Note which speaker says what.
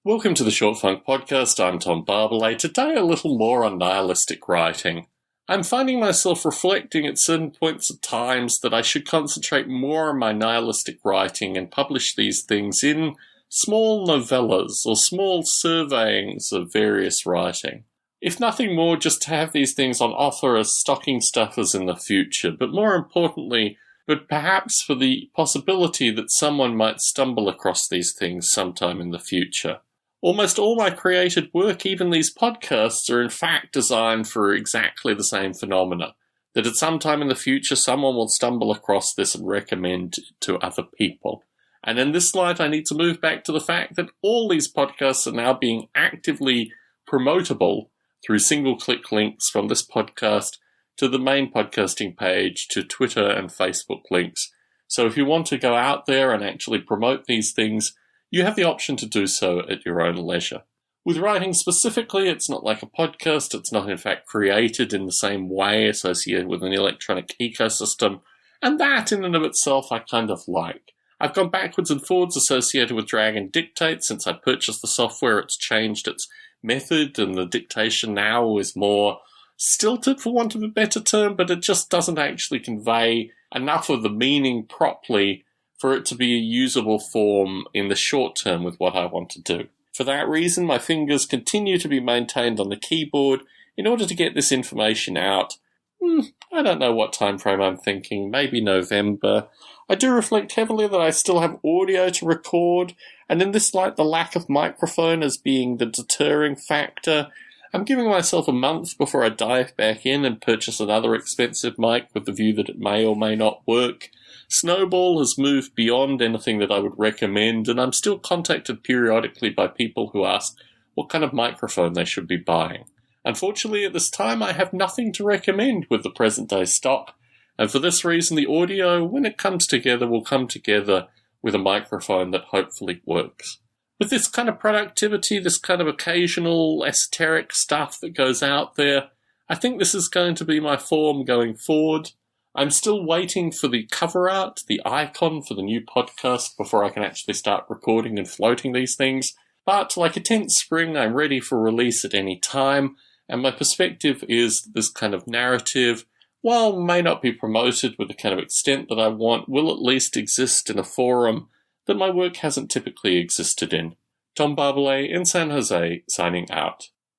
Speaker 1: Welcome to the Short Funk Podcast. I'm Tom Barbalet. Today a little more on nihilistic writing. I'm finding myself reflecting at certain points at times that I should concentrate more on my nihilistic writing and publish these things in small novellas or small surveyings of various writing. If nothing more, just to have these things on offer as stocking stuffers in the future, but more importantly, but perhaps for the possibility that someone might stumble across these things sometime in the future. Almost all my created work, even these podcasts, are in fact designed for exactly the same phenomena. That at some time in the future, someone will stumble across this and recommend it to other people. And in this light, I need to move back to the fact that all these podcasts are now being actively promotable through single-click links from this podcast to the main podcasting page, to Twitter and Facebook links. So if you want to go out there and actually promote these things, you have the option to do so at your own leisure. With writing specifically, it's not like a podcast. It's not in fact created in the same way associated with an electronic ecosystem. And that in and of itself I kind of like. I've gone backwards and forwards associated with Drag and Dictate. Since I purchased the software, it's changed its method, and the dictation now is more stilted, for want of a better term, but it just doesn't actually convey enough of the meaning properly for it to be a usable form in the short term with what I want to do. For that reason, my fingers continue to be maintained on the keyboard in order to get this information out. I don't know what time frame I'm thinking, maybe November. I do reflect heavily that I still have audio to record, and in this light, the lack of microphone as being the deterring factor. I'm giving myself a month before I dive back in and purchase another expensive mic with the view that it may or may not work. Snowball has moved beyond anything that I would recommend, and I'm still contacted periodically by people who ask what kind of microphone they should be buying. Unfortunately, at this time, I have nothing to recommend with the present-day stock, and for this reason, the audio, when it comes together, will come together with a microphone that hopefully works. With this kind of productivity, this kind of occasional esoteric stuff that goes out there, I think this is going to be my form going forward. I'm still waiting for the cover art, the icon for the new podcast before I can actually start recording and floating these things. But like a tense spring, I'm ready for release at any time, and my perspective is this kind of narrative, while may not be promoted with the kind of extent that I want, will at least exist in a forum that my work hasn't typically existed in. Tom Barbalet in San Jose, signing out.